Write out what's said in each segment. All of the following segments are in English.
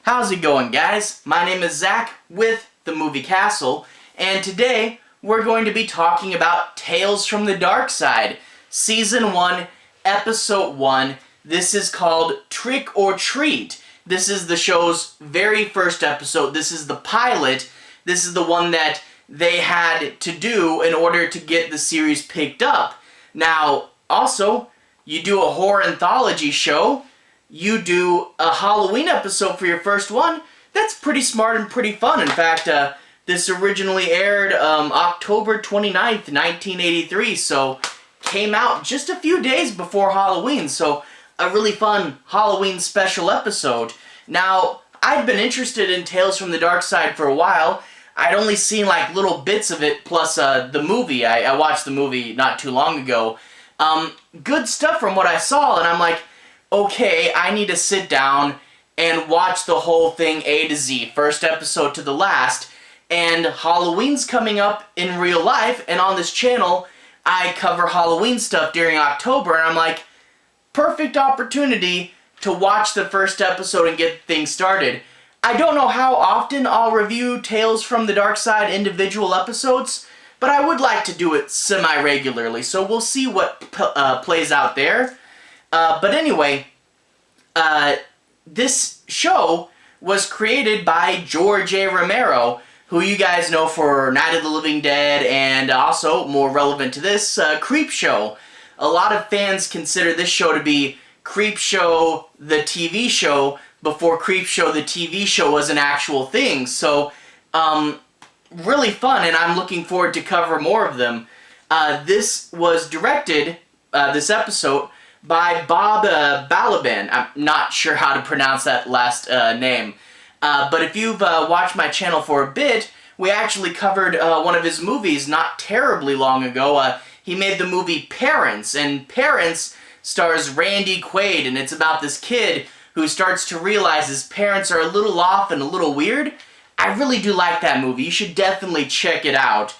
How's it going, guys? My name is Zach with the Movie Castle, and today we're going to be talking about Tales from the Darkside, Season 1, Episode 1. This is called Trick or Treat. This is the show's very first episode. This is the pilot. This is the one that they had to do in order to get the series picked up. Now, also, you do a horror anthology show. You do a Halloween episode for your first one. That's pretty smart and pretty fun. In fact, this originally aired October 29th, 1983, so came out just a few days before Halloween, so a really fun Halloween special episode. Now, I'd been interested in Tales from the Darkside for a while. I'd only seen like little bits of it, plus the movie. I watched the movie not too long ago. Good stuff from what I saw, and I'm like, okay, I need to sit down and watch the whole thing A to Z, first episode to the last. And Halloween's coming up in real life, and on this channel, I cover Halloween stuff during October, and I'm like, perfect opportunity to watch the first episode and get things started. I don't know how often I'll review Tales from the Darkside individual episodes, but I would like to do it semi-regularly, so we'll see what plays out there. But anyway, this show was created by George A. Romero, who you guys know for Night of the Living Dead, and also, more relevant to this, Creepshow. A lot of fans consider this show to be Creepshow, the TV show, before Creepshow, the TV show, was an actual thing. So, really fun, and I'm looking forward to cover more of them. This was directed, this episode, by Bob Balaban. I'm not sure how to pronounce that last name. But if you've watched my channel for a bit, we actually covered one of his movies not terribly long ago. He made the movie Parents, and Parents stars Randy Quaid, and it's about this kid who starts to realize his parents are a little off and a little weird. I really do like that movie. You should definitely check it out.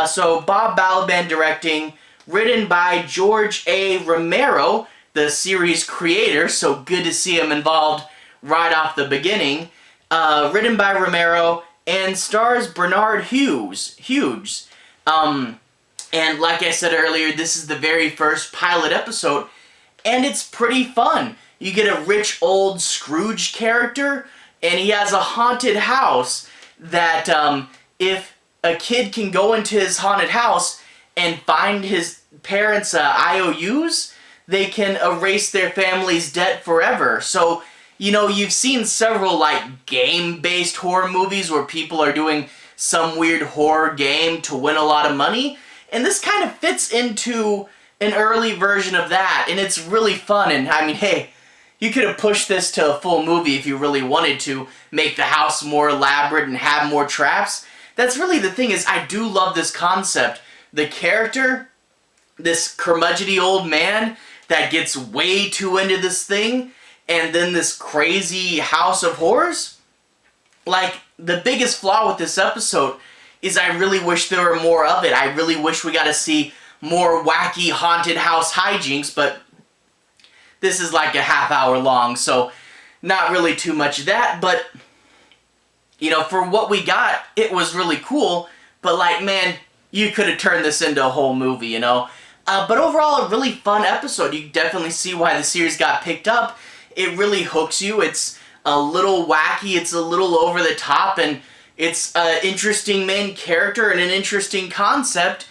So Bob Balaban directing, written by George A. Romero, the series creator, so good to see him involved right off the beginning. Written by Romero, and stars Barnard Hughes. And like I said earlier, this is the very first pilot episode, and it's pretty fun. You get a rich old Scrooge character, and he has a haunted house that if a kid can go into his haunted house and find his parents' IOUs, they can erase their family's debt forever. So, you know, you've seen several, like, game-based horror movies where people are doing some weird horror game to win a lot of money, and this kind of fits into an early version of that, and it's really fun, and I mean, hey, you could have pushed this to a full movie if you really wanted to, make the house more elaborate and have more traps. That's really the thing, is I do love this concept. The character, this curmudgeony old man that gets way too into this thing, and then this crazy house of horrors. Like, the biggest flaw with this episode is I really wish there were more of it. I really wish we got to see more wacky haunted house hijinks, but this is like a half hour long, so not really too much of that, but, you know, for what we got, it was really cool, but like, man, you could have turned this into a whole movie, you know? But overall, a really fun episode. You definitely see why the series got picked up. It really hooks you. It's a little wacky, it's a little over the top, and it's an interesting main character and an interesting concept.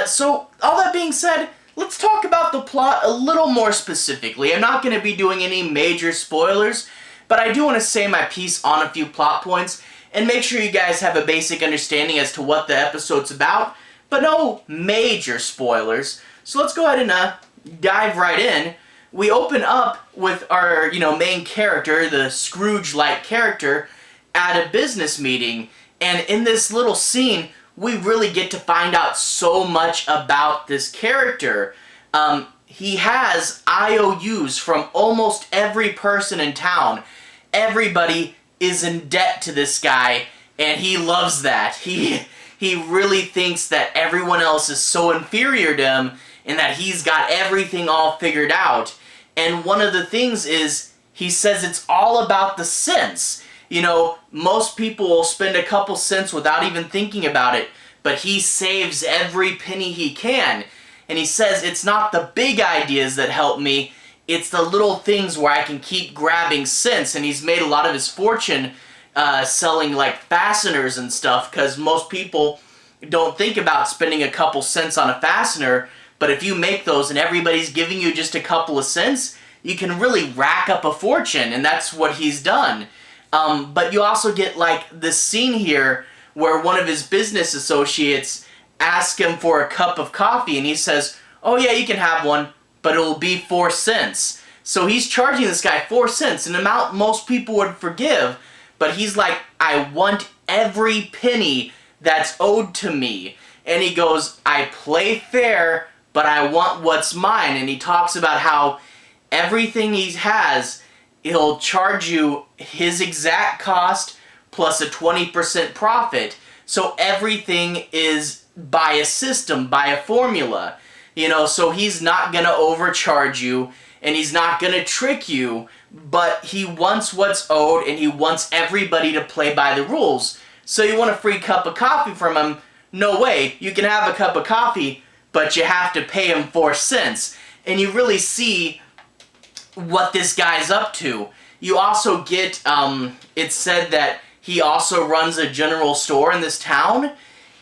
So, all that being said, let's talk about the plot a little more specifically. I'm not going to be doing any major spoilers, but I do want to say my piece on a few plot points, and make sure you guys have a basic understanding as to what the episode's about, but no major spoilers. So let's go ahead and dive right in. We open up with our, main character, the Scrooge-like character, at a business meeting, and in this little scene, we really get to find out so much about this character. He has IOUs from almost every person in town. Everybody is in debt to this guy, and he loves that. He really thinks that everyone else is so inferior to him, and that he's got everything all figured out. And one of the things is, he says it's all about the sense. You know, most people will spend a couple cents without even thinking about it, but he saves every penny he can. And he says, it's not the big ideas that help me, it's the little things where I can keep grabbing cents. And he's made a lot of his fortune selling like fasteners and stuff, because most people don't think about spending a couple cents on a fastener, but if you make those and everybody's giving you just a couple of cents, you can really rack up a fortune, and that's what he's done. But you also get like this scene here where one of his business associates asks him for a cup of coffee, and he says, oh yeah, you can have one, but it'll be 4 cents. So he's charging this guy 4 cents, an amount most people would forgive, but he's like, I want every penny that's owed to me. And he goes, I play fair, but I want what's mine. And he talks about how everything he has, he'll charge you his exact cost plus a 20% profit. So everything is by a system, by a formula. You know, so he's not going to overcharge you, and he's not going to trick you, but he wants what's owed, and he wants everybody to play by the rules. So you want a free cup of coffee from him? No way. You can have a cup of coffee, but you have to pay him 4 cents. And you really see what this guy's up to. You also get, it's said that he also runs a general store in this town,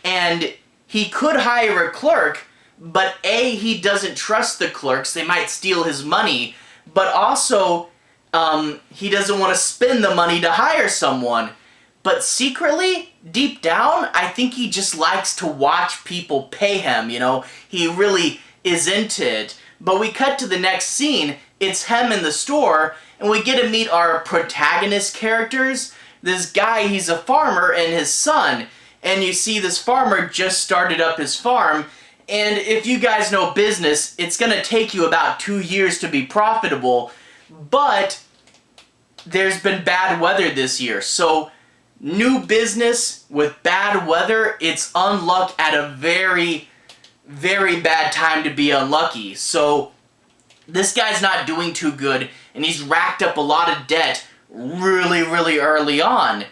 and he could hire a clerk, but A, he doesn't trust the clerks, they might steal his money, but also he doesn't want to spend the money to hire someone. But secretly, deep down, I think he just likes to watch people pay him, you know? He really is into it. But we cut to the next scene, it's him in the store, and we get to meet our protagonist characters. This guy, he's a farmer, and his son. And you see this farmer just started up his farm, and if you guys know business, it's going to take you about 2 years to be profitable, but there's been bad weather this year, so new business with bad weather, it's unluck at a very, very bad time to be unlucky. So this guy's not doing too good, and he's racked up a lot of debt really, really early on.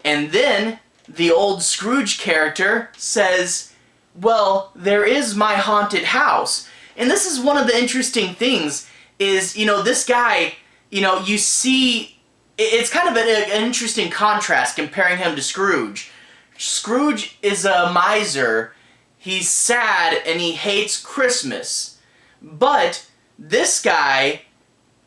And then the old Scrooge character says, well, there is my haunted house. And this is one of the interesting things is, you know, this guy, you know, you see, it's kind of an interesting contrast comparing him to Scrooge. Scrooge is a miser, he's sad, and he hates Christmas. But this guy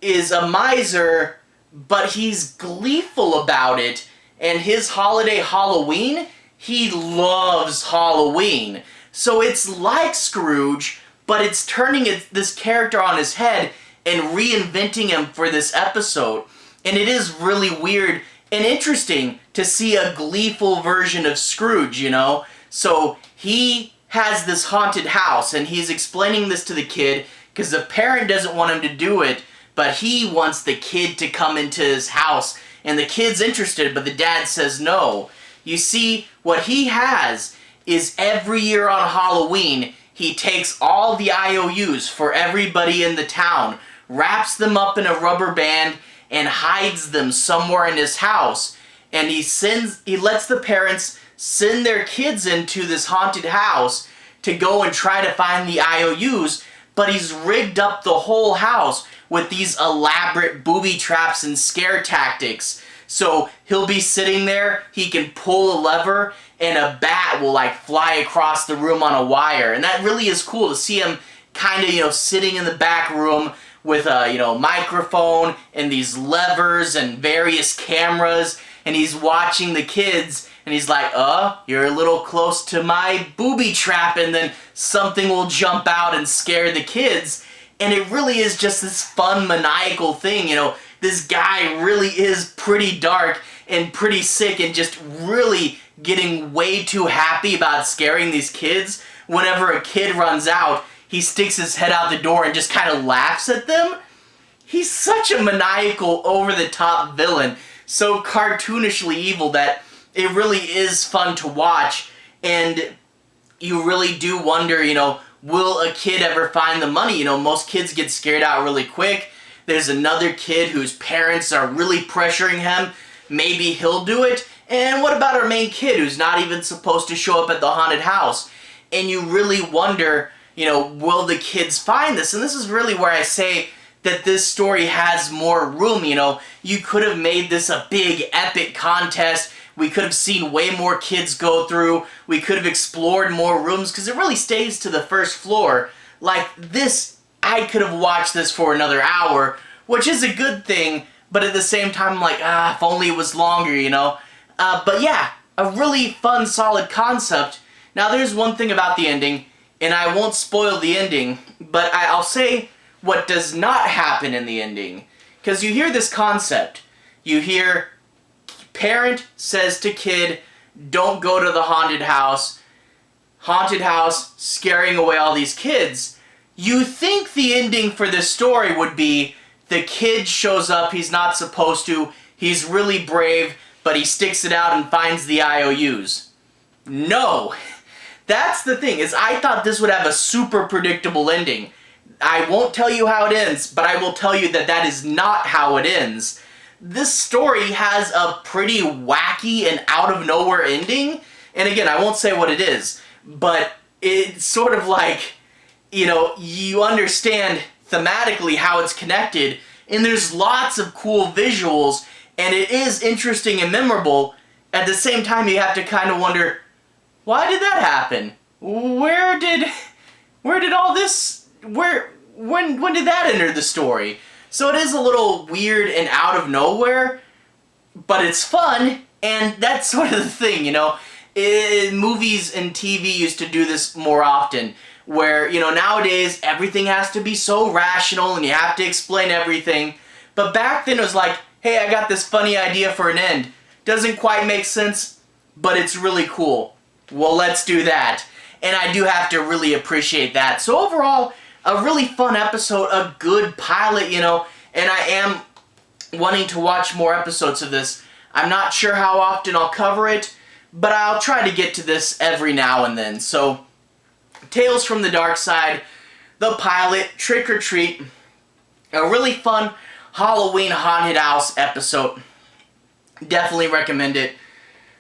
is a miser, but he's gleeful about it, and his holiday Halloween, he loves Halloween. So it's like Scrooge, but it's turning this character on his head and reinventing him for this episode. And it is really weird and interesting to see a gleeful version of Scrooge, you know? So he has this haunted house, and he's explaining this to the kid because the parent doesn't want him to do it, but he wants the kid to come into his house, and the kid's interested, but the dad says no. You see, what he has is every year on Halloween, he takes all the IOUs for everybody in the town, wraps them up in a rubber band, and hides them somewhere in his house. And he lets the parents send their kids into this haunted house to go and try to find the IOUs, but he's rigged up the whole house with these elaborate booby traps and scare tactics. So he'll be sitting there, he can pull a lever, and a bat will like fly across the room on a wire. And that really is cool to see him kind of, you know, sitting in the back room with a, you know, microphone and these levers and various cameras, and he's watching the kids, and he's like, you're a little close to my booby trap, and then something will jump out and scare the kids. And it really is just this fun, maniacal thing, you know. This guy really is pretty dark and pretty sick and just really getting way too happy about scaring these kids. Whenever a kid runs out, he sticks his head out the door and just kind of laughs at them. He's such a maniacal, over-the-top villain, so cartoonishly evil that it really is fun to watch, and you really do wonder, you know, will a kid ever find the money? You know, most kids get scared out really quick. There's another kid whose parents are really pressuring him maybe he'll do it. And what about our main kid who's not even supposed to show up at the haunted house? And you really wonder, you know, will the kids find this? And this is really where I say that this story has more room, you know. You could have made this a big, epic contest. We could have seen way more kids go through. We could have explored more rooms, because it really stays to the first floor. Like this, I could have watched this for another hour, which is a good thing, but at the same time, I'm like, if only it was longer, you know. But yeah, a really fun, solid concept. Now there's one thing about the ending, and I won't spoil the ending, but I'll say what does not happen in the ending. Because you hear this concept. You hear parent says to kid, don't go to the haunted house scaring away all these kids. You think the ending for this story would be the kid shows up, he's not supposed to, he's really brave, but he sticks it out and finds the IOUs. No! That's the thing, is I thought this would have a super predictable ending. I won't tell you how it ends, but I will tell you that that is not how it ends. This story has a pretty wacky and out-of-nowhere ending, and again, I won't say what it is, but it's sort of like, you know, you understand thematically how it's connected, and there's lots of cool visuals, and it is interesting and memorable. At the same time, you have to kind of wonder, why did that happen? Where did all this, when did that enter the story? So it is a little weird and out of nowhere, but it's fun, and that's sort of the thing, you know. Movies and TV used to do this more often, where, you know, nowadays everything has to be so rational and you have to explain everything. But back then it was like, hey, I got this funny idea for an end. Doesn't quite make sense, but it's really cool. Well, let's do that. And I do have to really appreciate that. So overall, a really fun episode, a good pilot, you know, and I am wanting to watch more episodes of this. I'm not sure how often I'll cover it, but I'll try to get to this every now and then. So, Tales from the Darkside, the pilot, Trick or Treat, a really fun Halloween haunted house episode. Definitely recommend it.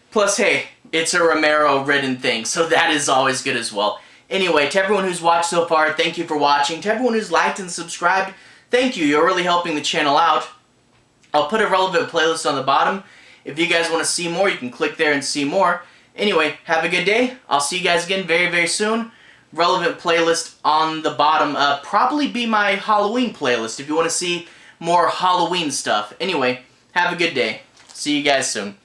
Plus, hey, it's a Romero-written thing, so that is always good as well. Anyway, to everyone who's watched so far, thank you for watching. To everyone who's liked and subscribed, thank you. You're really helping the channel out. I'll put a relevant playlist on the bottom. If you guys want to see more, you can click there and see more. Anyway, have a good day. I'll see you guys again very, very soon. Relevant playlist on the bottom. Probably be my Halloween playlist if you want to see more Halloween stuff. Anyway, have a good day. See you guys soon.